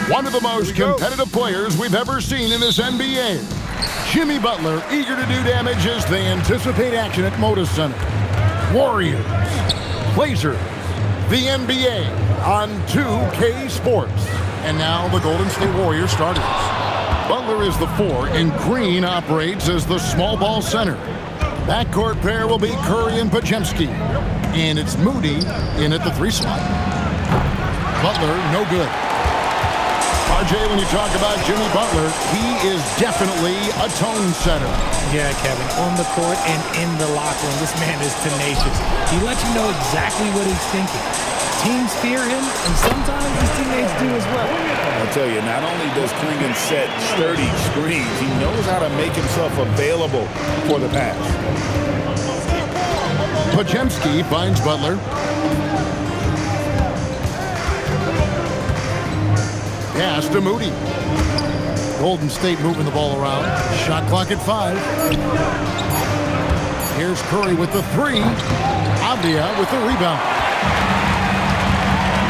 One of the most competitive players we've ever seen in this NBA. Jimmy Butler eager to do damage as they anticipate action at Moda Center. Warriors, Blazers, the NBA on 2K Sports. And now the Golden State Warriors starters. Butler is the 4 and Green operates as the small ball center. Backcourt pair will be Curry and Podziemski. And it's Moody in at the 3 slot. Butler, no good. RJ, when you talk about Jimmy Butler, he is definitely a tone setter. Yeah, Kevin, on the court and in the locker room, this man is tenacious. He lets you know exactly what he's thinking. Teams fear him, and sometimes his teammates do as well. I'll tell you, not only does Klingon set sturdy screens, he knows how to make himself available for the pass. Podziemski finds Butler. Pass to Moody. Golden State moving the ball around. Shot clock at 5. Here's Curry with the 3. Avdia with the rebound.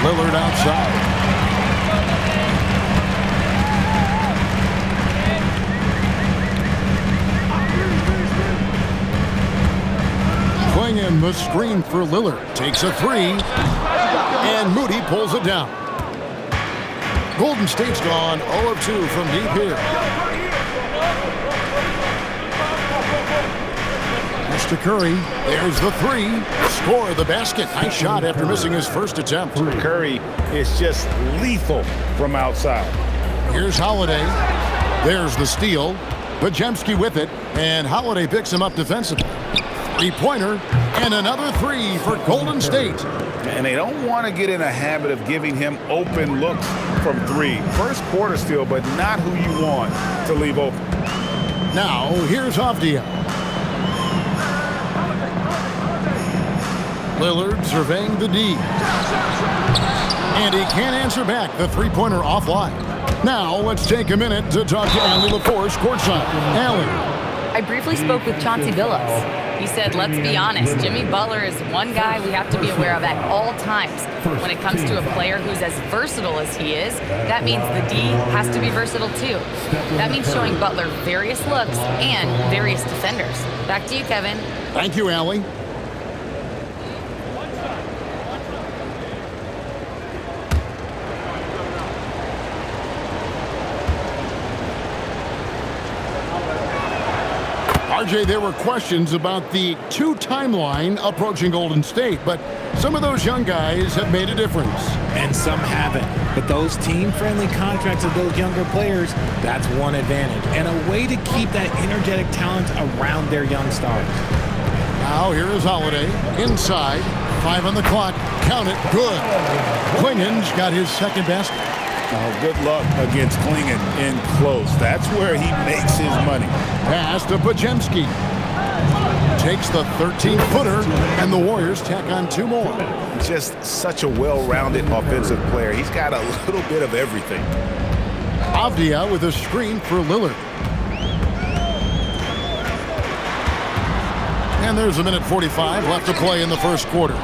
Lillard outside. Klingon the screen for Lillard. Takes a 3. And Moody pulls it down. Golden State's gone 0 of 2 from deep here. Mr. Curry, there's the 3. Score the basket. Nice shot after missing his first attempt. Curry is just lethal from outside. Here's Holiday. There's the steal. Podziemski with it, and Holiday picks him up defensively. 3-pointer, and another 3 for Golden State. And they don't want to get in a habit of giving him open looks from 3. First quarter steal, but not who you want to leave open. Now, here's Avdia. Lillard surveying the D. And he can't answer back. The 3-pointer offline. Now, let's take a minute to talk to Allie LaForce courtside. Allie. I briefly spoke with Chauncey Billups. He said, let's be honest, Jimmy Butler is one guy we have to be aware of at all times. When it comes to a player who's as versatile as he is, that means the D has to be versatile too. That means showing Butler various looks and various defenders. Back to you, Kevin. Thank you, Allie. RJ, there were questions about the 2 timeline approaching Golden State, but some of those young guys have made a difference. And some haven't. But those team-friendly contracts of those younger players, that's one advantage. And a way to keep that energetic talent around their young stars. Now here is Holiday. Inside. 5 on the clock. Count it. Good. Klingon's got his second basket. Oh, good luck against Klingon in close. That's where he makes his money. Pass to Podziemski. Takes the 13-footer, and the Warriors tack on 2 more. Just such a well-rounded offensive player. He's got a little bit of everything. Avdia with a screen for Lillard. And there's a minute 45 left to play in the first quarter.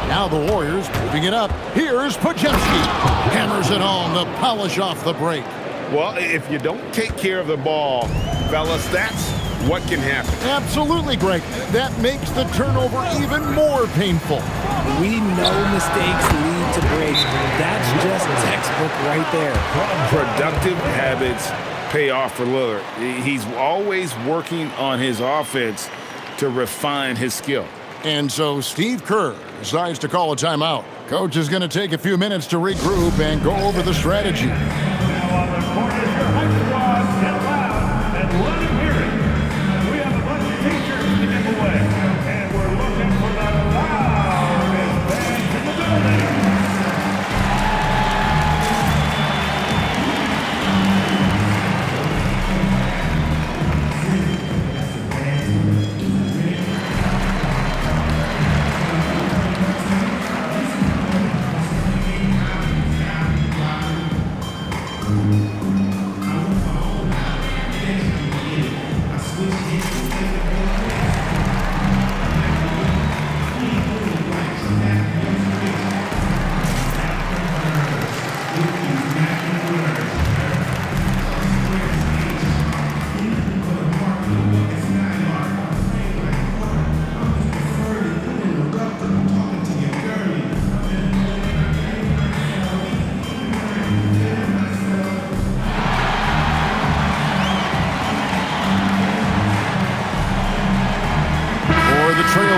Now the Warriors moving it up. Here's Podziemski. Hammers it home to polish off the break. Well, if you don't take care of the ball, fellas, that's what can happen. Absolutely, Greg. That makes the turnover even more painful. We know mistakes lead to breaks. That's just textbook right there. Productive habits pay off for Lillard. He's always working on his offense to refine his skill. And so Steve Kerr decides to call a timeout. Coach is going to take a few minutes to regroup and go over the strategy.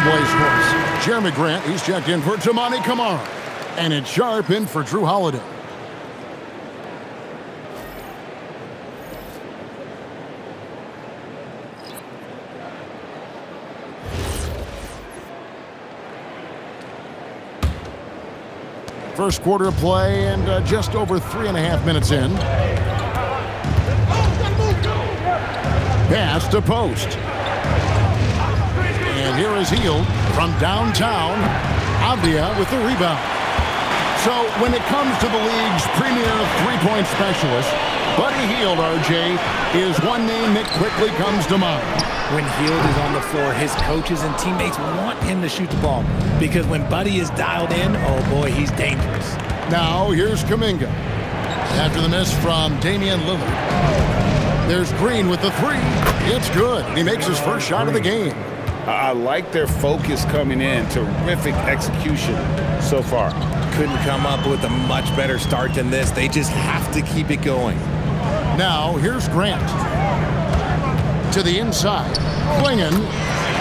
Trailblazers. Jeremy Grant, he's checked in for Tamani Kamara. And it's Sharp in for Drew Holiday. First quarter of play and just over 3.5 minutes in. Pass to post. And here is Hield from downtown. Avdia with the rebound. So when it comes to the league's premier three-point specialist, Buddy Hield, RJ, is one name that quickly comes to mind. When Hield is on the floor, his coaches and teammates want him to shoot the ball because when Buddy is dialed in, oh boy, he's dangerous. Now here's Kuminga. After the miss from Damian Lillard. There's Green with the three. It's good. He makes his first shot of the game. I like their focus coming in. Terrific execution so far. Couldn't come up with a much better start than this. They just have to keep it going. Now here's Grant. To the inside. Klingon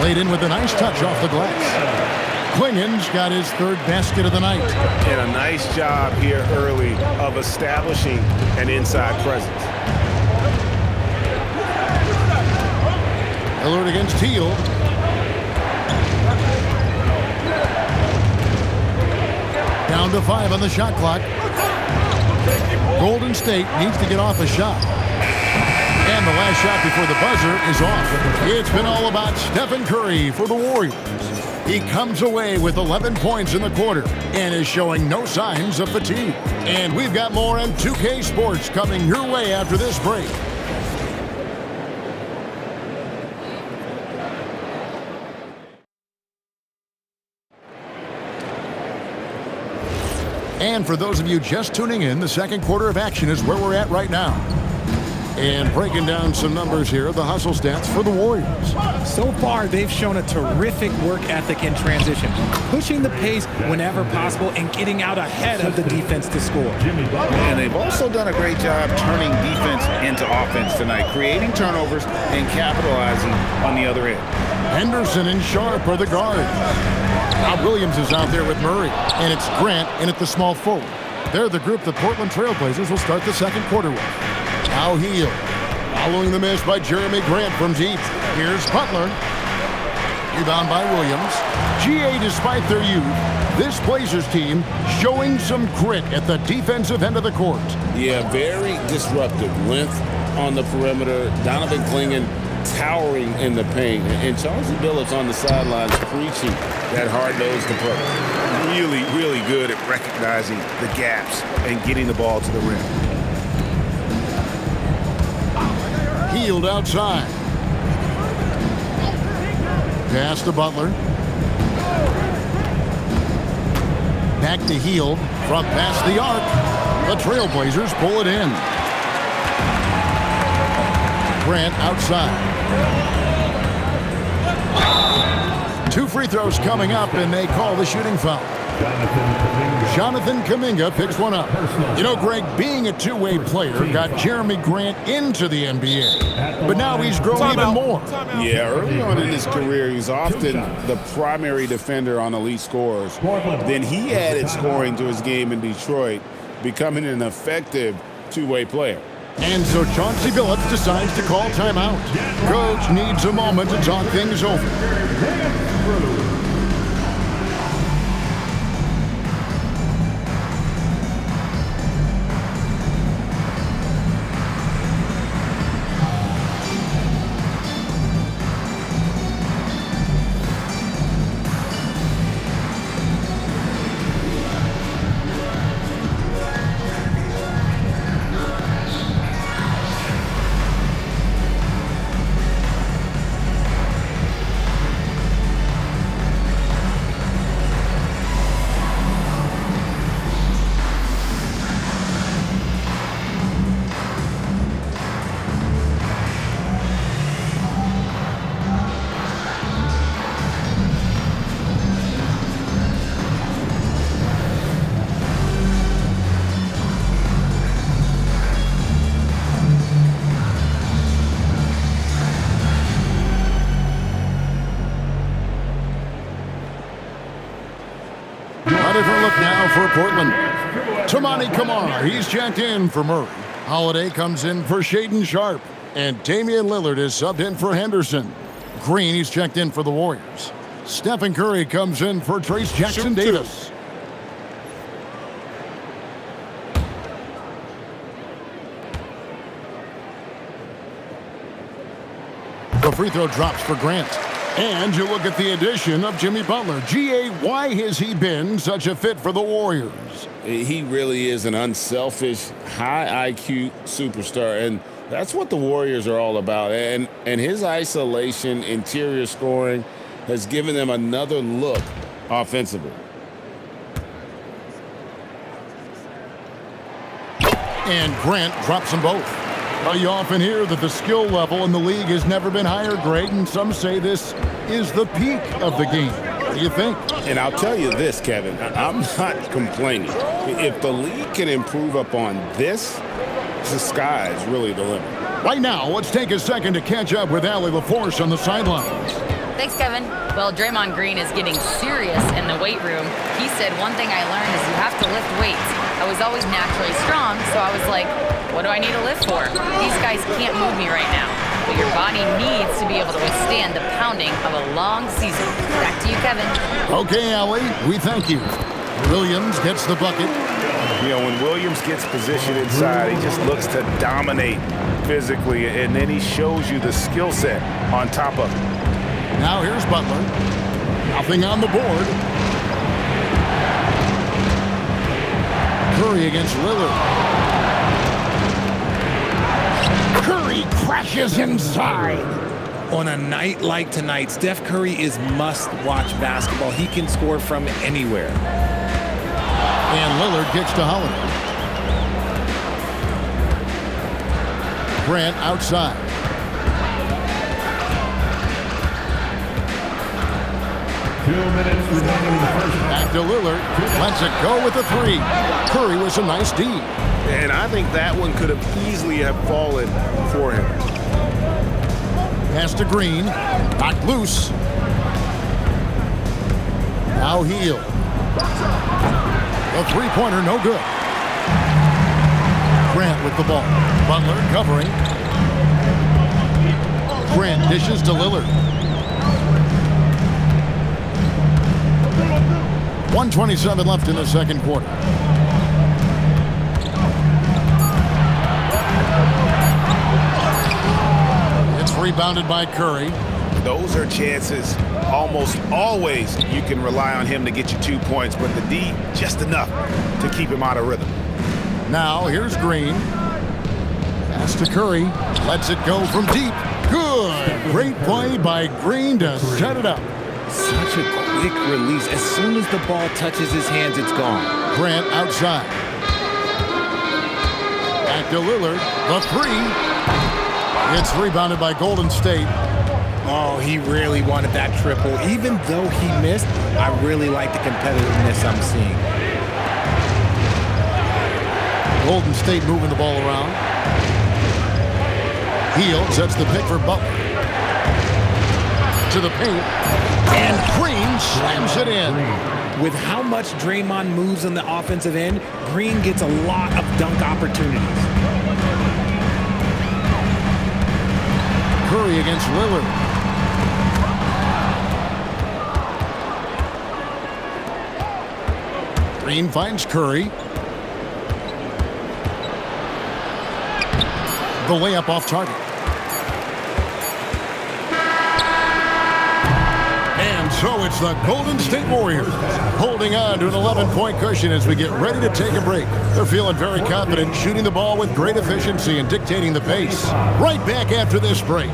laid in with a nice touch off the glass. Klingon's got his third basket of the night. And a nice job here early of establishing an inside presence. Lillard against Hield. Down to 5 on the shot clock. Golden State needs to get off a shot. And the last shot before the buzzer is off. It's been all about Stephen Curry for the Warriors. He comes away with 11 points in the quarter and is showing no signs of fatigue. And we've got more on 2K Sports coming your way after this break. And for those of you just tuning in, the second quarter of action is where we're at right now. And breaking down some numbers here, the hustle stats for the Warriors. So far, they've shown a terrific work ethic in transition, pushing the pace whenever possible and getting out ahead of the defense to score. And they've also done a great job turning defense into offense tonight, creating turnovers and capitalizing on the other end. Henderson and Sharp are the guards. Now Williams is out there with Murray, and it's Grant in at the small forward. They're the group the Portland Trailblazers will start the second quarter with. Now Hield, following the miss by Jeremy Grant from deep. Here's Butler. Rebound by Williams. GA, despite their youth, this Blazers team showing some grit at the defensive end of the court. Yeah, very disruptive. Length on the perimeter. Donovan Klingon towering in the paint. And Chauncey Billups on the sidelines preaching that hard-nosed approach. Really, really good at recognizing the gaps and getting the ball to the rim. Hield outside. Pass to Butler. Back to Hield from past the arc. The Trailblazers pull it in. Grant outside. 2 free throws coming up, and they call the shooting foul. Jonathan Kuminga picks one up. You know, Greg, being a two-way player got Jeremy Grant into the NBA, but now he's grown even more. Yeah, early on in his career, he was often the primary defender on elite scorers. Then he added scoring to his game in Detroit, becoming an effective two-way player. And so Chauncey Billups decides to call timeout. Coach needs a moment to talk things over. for Portland. Tamani Kamara, he's checked in for Murray. Holiday comes in for Shaden Sharp. And Damian Lillard is subbed in for Henderson. Green, he's checked in for the Warriors. Stephen Curry comes in for Trace Jackson Davis. The free throw drops for Grant. And you look at the addition of Jimmy Butler. G.A., why has he been such a fit for the Warriors? He really is an unselfish, high IQ superstar, and that's what the Warriors are all about. And his isolation, interior scoring has given them another look offensively. And Grant drops them both. You often hear that the skill level in the league has never been higher, Greg, and some say this is the peak of the game. What do you think? And I'll tell you this, Kevin, I'm not complaining. If the league can improve upon this, the sky is really the limit. Right now, let's take a second to catch up with Allie LaForce on the sidelines. Thanks, Kevin. Well, Draymond Green is getting serious in the weight room. He said, one thing I learned is you have to lift weights. I was always naturally strong, so I was like, what do I need to lift for? These guys can't move me right now. But your body needs to be able to withstand the pounding of a long season. Back to you, Kevin. Okay, Allie, we thank you. Williams gets the bucket. You know, when Williams gets positioned inside, he just looks to dominate physically, and then he shows you the skill set on top of it. Now here's Butler. Nothing on the board. Curry against Lillard. Curry crashes inside. On a night like tonight, Steph Curry is must-watch basketball. He can score from anywhere. And Lillard kicks to Holiday. Grant outside. Back to Lillard. Lets it go with the three. Curry with some nice D. And I think that one could have easily have fallen for him. Pass to Green. Knocked loose. Now Hield. The three-pointer, no good. Grant with the ball. Butler covering. Grant dishes to Lillard. 1:27 left in the second quarter. It's rebounded by Curry. Those are chances almost always you can rely on him to get you 2 points, but the D, just enough to keep him out of rhythm. Now here's Green. Pass to Curry. Lets it go from deep. Good. Great play by Green to set it up. Such a quick release. As soon as the ball touches his hands, it's gone. Grant outside. Back to Lillard. The three. It's rebounded by Golden State. Oh, he really wanted that triple. Even though he missed, I really like the competitiveness I'm seeing. Golden State moving the ball around. Hield sets the pick for Butler. To the paint. And Green slams it in. With how much Draymond moves on the offensive end, Green gets a lot of dunk opportunities. Curry against Lillard. Green finds Curry. The layup off target. And so it's the Golden State Warriors holding on to an 11-point cushion as we get ready to take a break. They're feeling very confident, shooting the ball with great efficiency and dictating the pace. Right back after this break.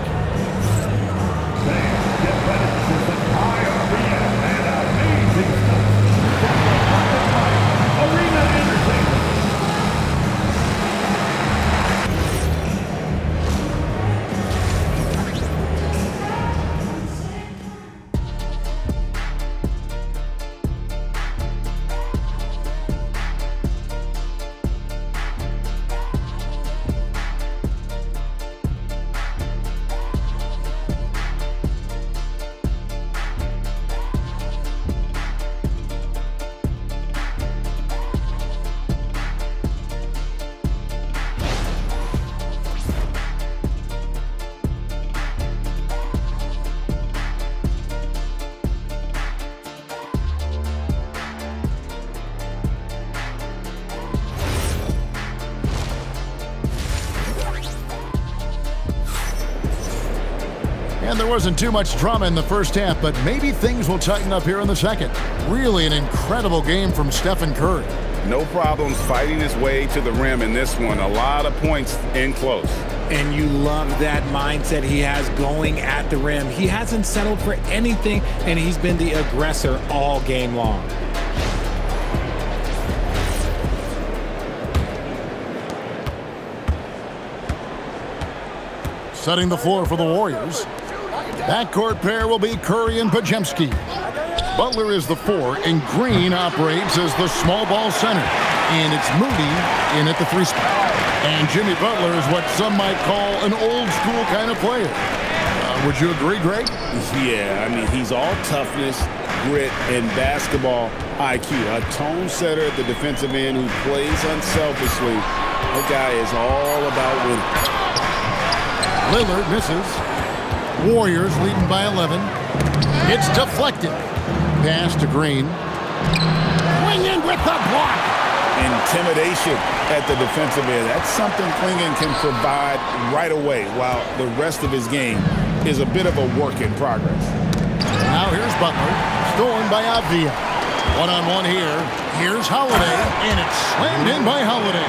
And there wasn't too much drama in the first half, but maybe things will tighten up here in the second. Really an incredible game from Stephen Curry. No problems fighting his way to the rim in this one. A lot of points in close. And you love that mindset he has going at the rim. He hasn't settled for anything, and he's been the aggressor all game long. Setting the floor for the Warriors. Backcourt pair will be Curry and Podziemski. Butler is the 4, and Green operates as the small ball center. And it's Moody in at the 3 spot. And Jimmy Butler is what some might call an old-school kind of player. Would you agree, Greg? Yeah, I mean, he's all toughness, grit, and basketball IQ. A tone setter at the defensive end who plays unselfishly. That guy is all about winning. Lillard misses. Warriors leading by 11. It's deflected. Pass to Green. Clingan with the block. Intimidation at the defensive end. That's something Clingan can provide right away, while the rest of his game is a bit of a work in progress. Now here's Butler. Stolen by Avdia. One-on-one here. Here's Holiday, and it's slammed in by Holiday.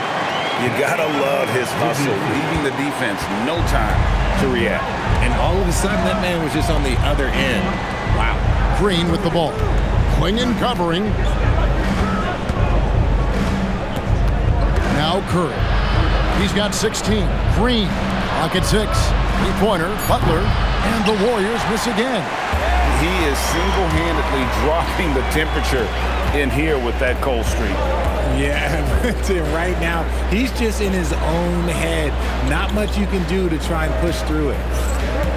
You gotta love his hustle, leaving the defense no time to react. And all of a sudden, that man was just on the other end. Wow. Green with the ball. Clingan covering. Now Curry. He's got 16. Green. Clock at 6. Three-pointer. Butler. And the Warriors miss again. He is single-handedly dropping the temperature in here with that cold streak. Yeah, right now, he's just in his own head. Not much you can do to try and push through it.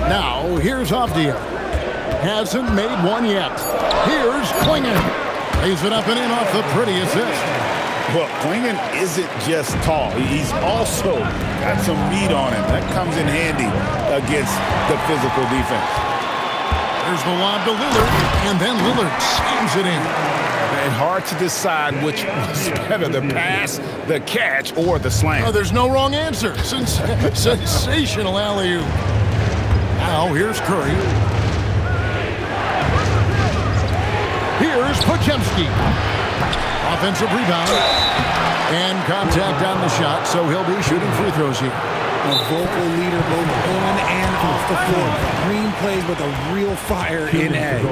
Now, here's Avdia. Hasn't made one yet. Here's Clingan. Lays it up and in off the pretty assist. Well, Clingan isn't just tall. He's also got some meat on him. That comes in handy against the physical defense. There's the lob to Lillard, and then Lillard slams it in. And hard to decide which was better, the pass, the catch, or the slam. Oh, there's no wrong answer. Sensational alley-oop. Now, here's Curry. Here's Podziemski. Offensive rebound. And contact on the shot, so he'll be shooting free throws here. A vocal leader both on and off the floor. Green plays with a real fire in edge.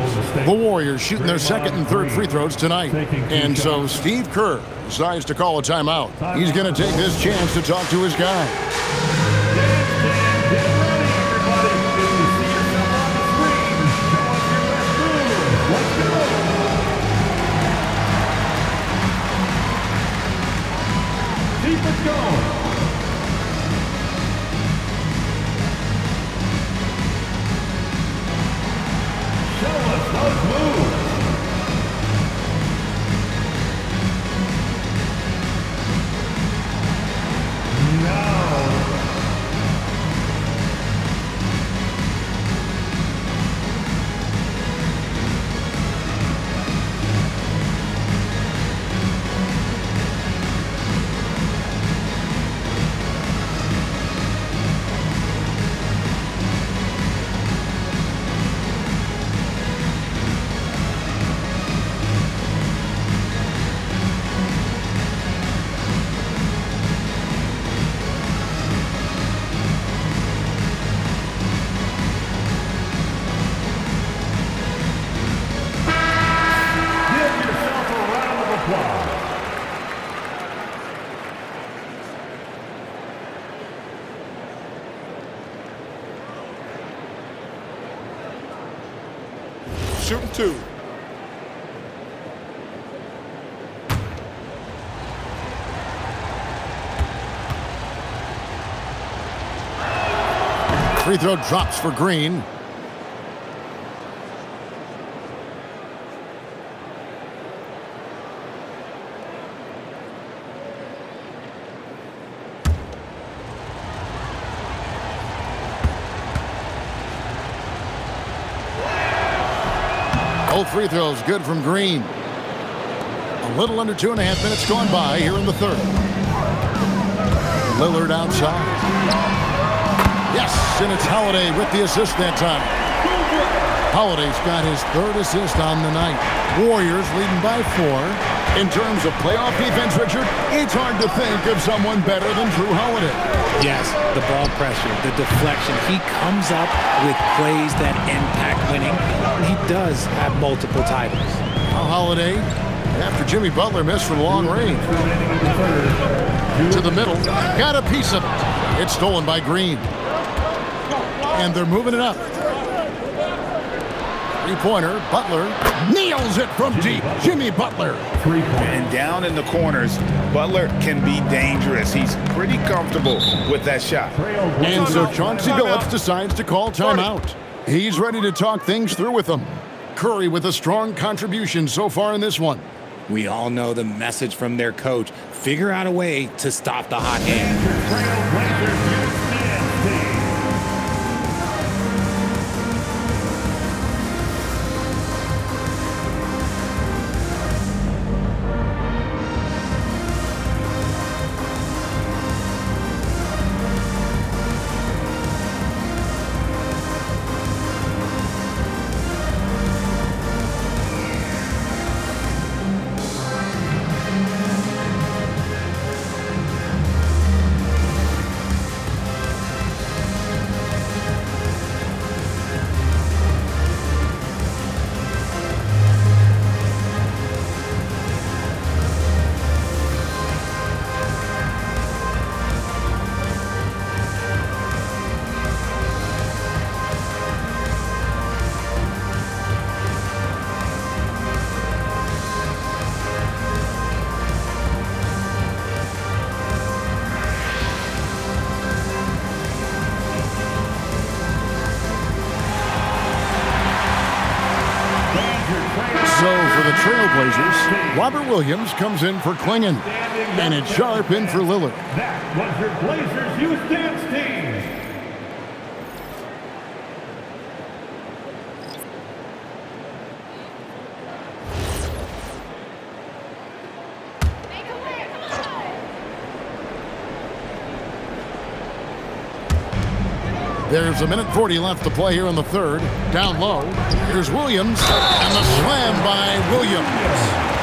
The Warriors shooting their second and third free throws tonight. And so Steve Kerr decides to call a timeout. He's going to take this chance to talk to his guy. Keep it going. Shooting 2. Free throw drops for Green. Both free throws good from Green. A little under 2.5 minutes gone by here in the third. Lillard outside. Yes, and it's Holiday with the assist that time. Holiday's got his third assist on the night. Warriors leading by 4. In terms of playoff defense, Richard, it's hard to think of someone better than Drew Holiday. Yes, the ball pressure, the deflection. He comes up with plays that impact winning. He does have multiple titles. Now Holiday, after Jimmy Butler missed from long range. To the middle, got a piece of it. It's stolen by Green. And they're moving it up. Three-pointer, Butler nails it from deep. Jimmy Butler. And down in the corners, Butler can be dangerous. He's pretty comfortable with that shot. And so Chauncey Billups decides to call timeout. He's ready to talk things through with them. Curry with a strong contribution so far in this one. We all know the message from their coach. Figure out a way to stop the hot hand. So for the Trailblazers, Robert Williams comes in for Klingon, and it's Sharp in for Lillard. That was your Blazers Youth Dance Team. There's a minute 40 left to play here in the third. Down low, here's Williams, and the slam by Williams.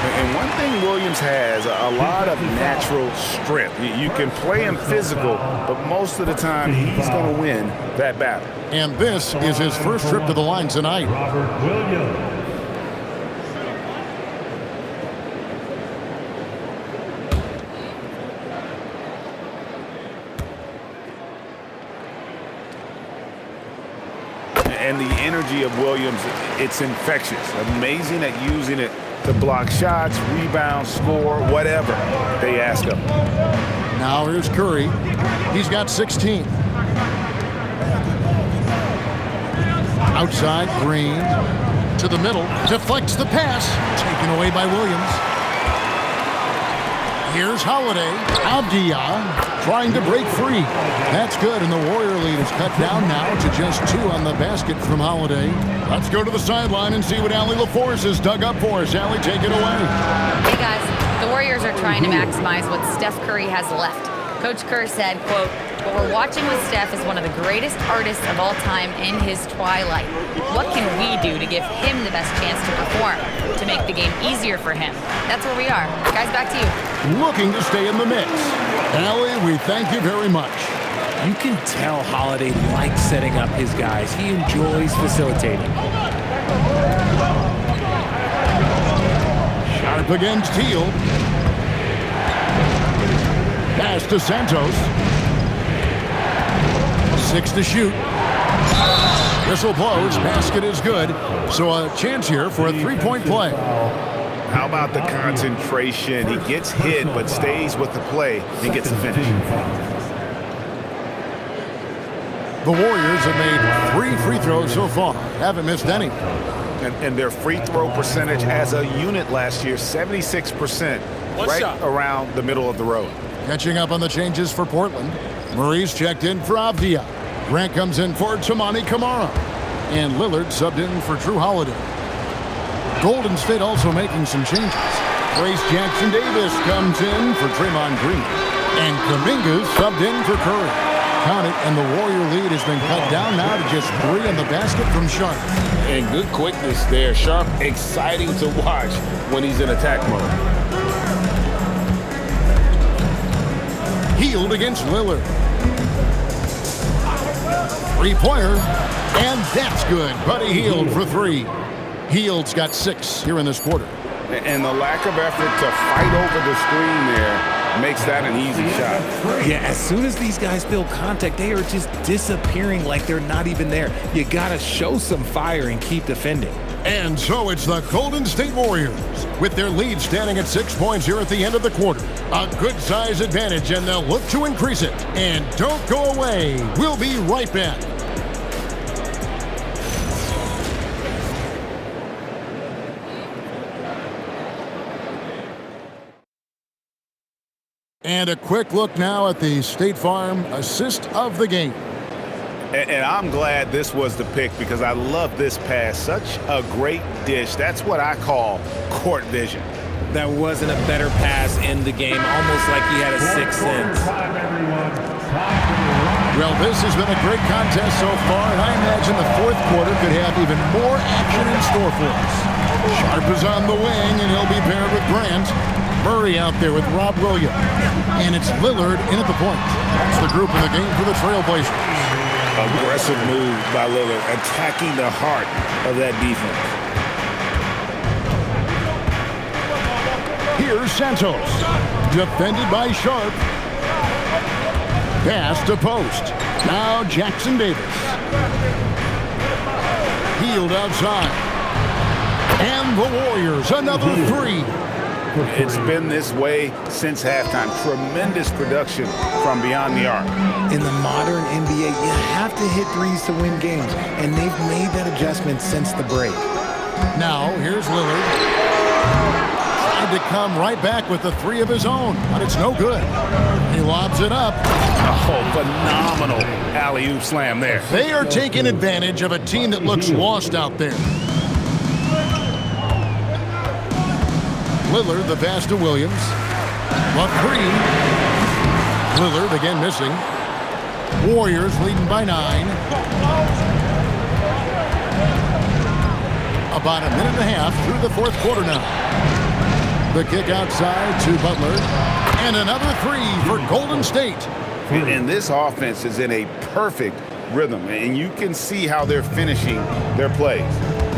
And one thing Williams has, a lot of natural strength. You can play him physical, but most of the time he's going to win that battle. And this is his first trip to the line tonight. Robert Williams. And the energy of Williams, it's infectious. Amazing at using it to block shots, rebound, score, whatever they ask him. Now here's Curry. He's got 16. Outside, Green. To the middle. Deflects the pass. Taken away by Williams. Here's Holiday. Avdia trying to break free. That's good, and the Warrior lead is cut down now to just 2 on the basket from Holiday. Let's go to the sideline and see what Allie LaForce has dug up for us. Allie, take it away. Hey guys, the Warriors are trying to maximize what Steph Curry has left. Coach Kerr said, quote, "What we're watching with Steph is one of the greatest artists of all time in his twilight. What can we do to give him the best chance to perform, to make the game easier for him?" That's where we are. Guys, back to you. Looking to stay in the mix. Allie, we thank you very much. You can tell Holiday likes setting up his guys. He enjoys facilitating. Sharp against Teal. Pass to Santos. 6 to shoot. Whistle blows. Basket is good. So a chance here for a three-point play. How about the concentration? He gets hit, but stays with the play and gets the finish. The Warriors have made 3 free throws so far. Haven't missed any. And their free throw percentage as a unit last year, 76%, right around the middle of the road. Catching up on the changes for Portland. Murray's checked in for Avdia. Grant comes in for Tamani Kamara. And Lillard subbed in for Drew Holiday. Golden State also making some changes. Trace Jackson Davis comes in for Draymond Green. And Kuminga subbed in for Curry. Count it, and the Warrior lead has been cut down now to just 3 in the basket from Sharp. And good quickness there. Sharp, exciting to watch when he's in attack mode. Hield against Lillard. Three-pointer, and that's good. Buddy Hield for 3. Hield's got 6 here in this quarter. And the lack of effort to fight over the screen there makes that an easy shot. Yeah, as soon as these guys feel contact, they are just disappearing like they're not even there. You got to show some fire and keep defending. And so it's the Golden State Warriors with their lead standing at 6 points here at the end of the quarter. A good size advantage, and they'll look to increase it. And don't go away. We'll be right back. And a quick look now at the State Farm assist of the game. And I'm glad this was the pick because I love this pass. Such a great dish. That's what I call court vision. That wasn't a better pass in the game, almost like he had a sixth sense. Well, this has been a great contest so far, and I imagine the fourth quarter could have even more action in store for us. Sharp is on the wing, and he'll be paired with Grant. Murray out there with Rob Williams. And it's Lillard in at the point. That's the group in the game for the Trailblazers. Aggressive move by Lillard, attacking the heart of that defense. Here's Santos, defended by Sharp. Pass to post. Now Jackson Davis. Hield outside. And the Warriors, another 3. It's been this way since halftime. Tremendous production from beyond the arc. In the modern NBA, you have to hit threes to win games, and they've made that adjustment since the break. Now, here's Lillard. Tried to come right back with the 3 of his own, but it's no good. He lobs it up. Oh, phenomenal alley-oop slam there. They are taking advantage of a team that looks lost out there. Lillard, the pass to Williams. Love 3. Lillard again missing. Warriors leading by 9. About a minute and a half through the fourth quarter now. The kick outside to Butler. And another 3 for Golden State. And this offense is in a perfect rhythm, and you can see how they're finishing their plays.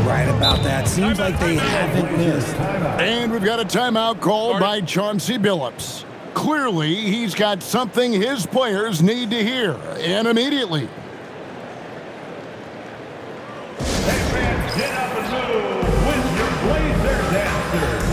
Right about that. Seems like they haven't missed. And we've got a timeout called by Chauncey Billups. Clearly, he's got something his players need to hear, and immediately. Hey fans, get up and move with your Blazer dancers.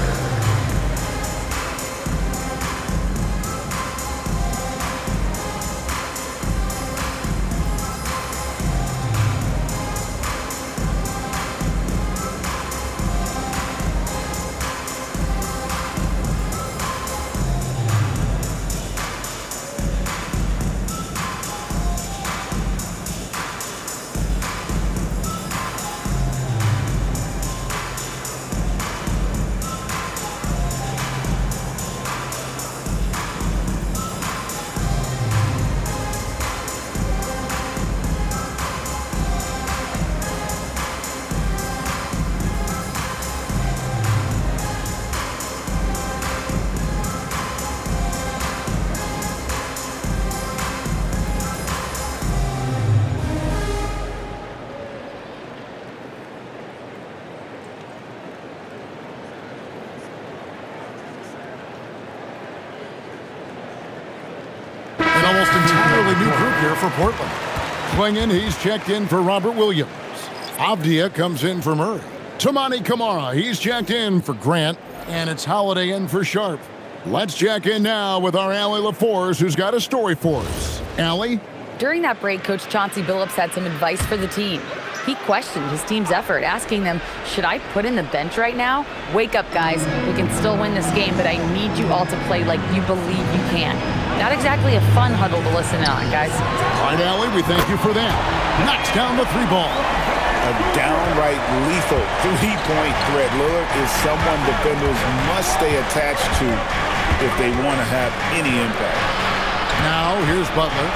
Almost entirely new group here for Portland. Klingon, he's checked in for Robert Williams. Avdia comes in for Murray. Tamani Kamara, he's checked in for Grant. And it's Holiday in for Sharp. Let's check in now with our Allie LaForce, who's got a story for us. Allie? During that break, Coach Chauncey Billups had some advice for the team. He questioned his team's effort, asking them, should I put in the bench right now? Wake up, guys. We can still win this game, but I need you all to play like you believe you can. Not exactly a fun huddle to listen on, guys. All right, Allie, we thank you for that. Knocks down the 3 ball. A downright lethal 3-point threat. Lillard is someone defenders must stay attached to if they want to have any impact. Now, here's Butler.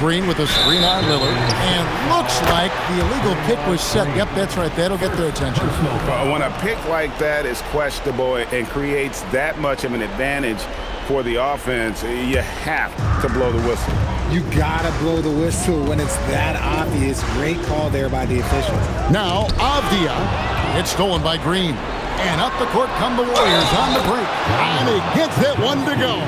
Green with a screen on Lillard. And looks like the illegal pick was set. Yep, that's right. That'll get their attention. When a pick like that is questionable and creates that much of an advantage for the offense, you have to blow the whistle. You gotta blow the whistle when it's that obvious. Great call there by the officials. Now, Avdia. It's stolen by Green. And up the court come the Warriors on the break. And he gets that one to go.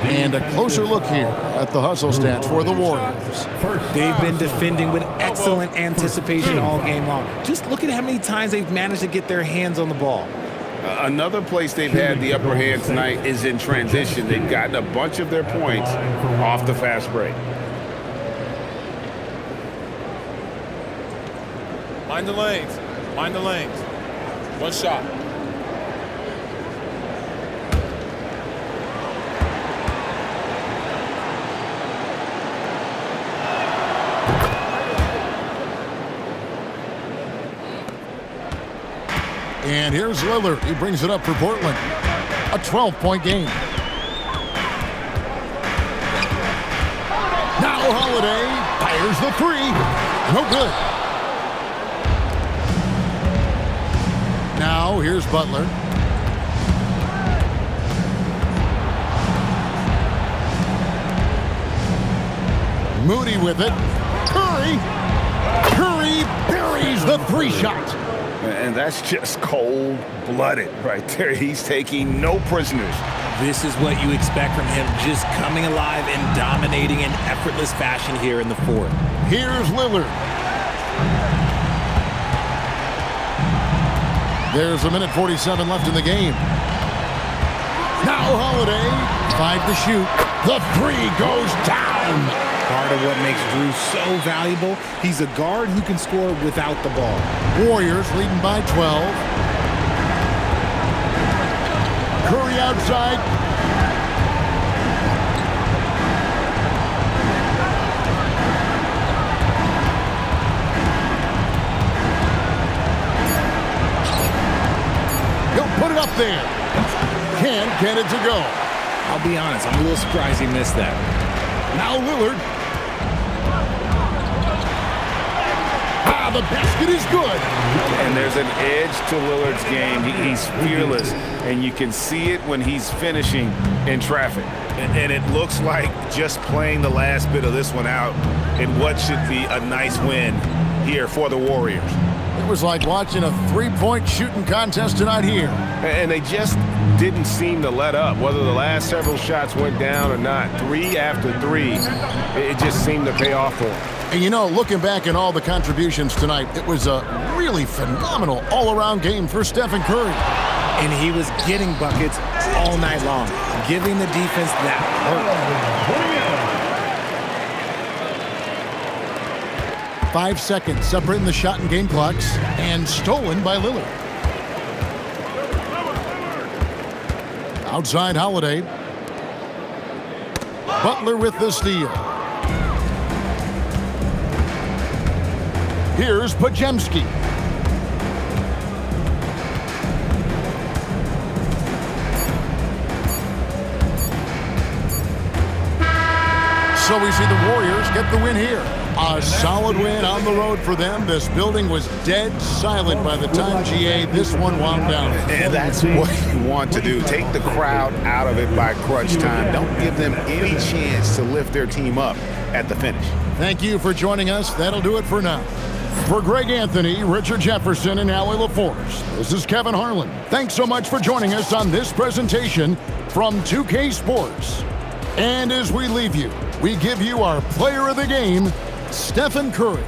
And a closer look here at the hustle stats for the Warriors. They've been defending with excellent anticipation all game long. Just look at how many times they've managed to get their hands on the ball. Another place they've had the upper hand tonight is in transition. They've gotten a bunch of their points off the fast break. Mind the lanes. Mind the lanes. One shot. And here's Lillard. He brings it up for Portland. A 12-point game. Now Holiday fires the three. No good. Now here's Butler. Moody with it. Curry. Curry buries the three shot. And that's just cold-blooded right there. He's taking no prisoners. This is what you expect from him, just coming alive and dominating in effortless fashion here in the fourth. Here's Lillard. There's a minute 47 left in the game. Now Holiday, 5 to shoot. The three goes down. Part of what makes Drew so valuable, he's a guard who can score without the ball. Warriors leading by 12. Curry outside. He'll put it up there. Can't get it to go. I'll be honest, I'm a little surprised he missed that. Now Lillard. The basket is good. And there's an edge to Lillard's game. He's fearless, and you can see it when he's finishing in traffic. And it looks like just playing the last bit of this one out in what should be a nice win here for the Warriors. It was like watching a three-point shooting contest tonight here. And they just didn't seem to let up, whether the last several shots went down or not. 3 after 3, it just seemed to pay off for them. And you know, looking back at all the contributions tonight, it was a really phenomenal all-around game for Stephen Curry. And he was getting buckets all night long, giving the defense that hurt. 5 seconds separating the shot and game clocks, and stolen by Lillard. Outside Holiday. Butler with the steal. Here's Pajemski. So we see the Warriors get the win here. A solid win on the road for them. This building was dead silent by the time, GA, this one wound down. And that's what you want to do. Take the crowd out of it by crunch time. Don't give them any chance to lift their team up at the finish. Thank you for joining us. That'll do it for now. For Greg Anthony, Richard Jefferson, and Allie LaForce, this is Kevin Harlan. Thanks so much for joining us on this presentation from 2K Sports. And as we leave you, we give you our player of the game, Stephen Curry.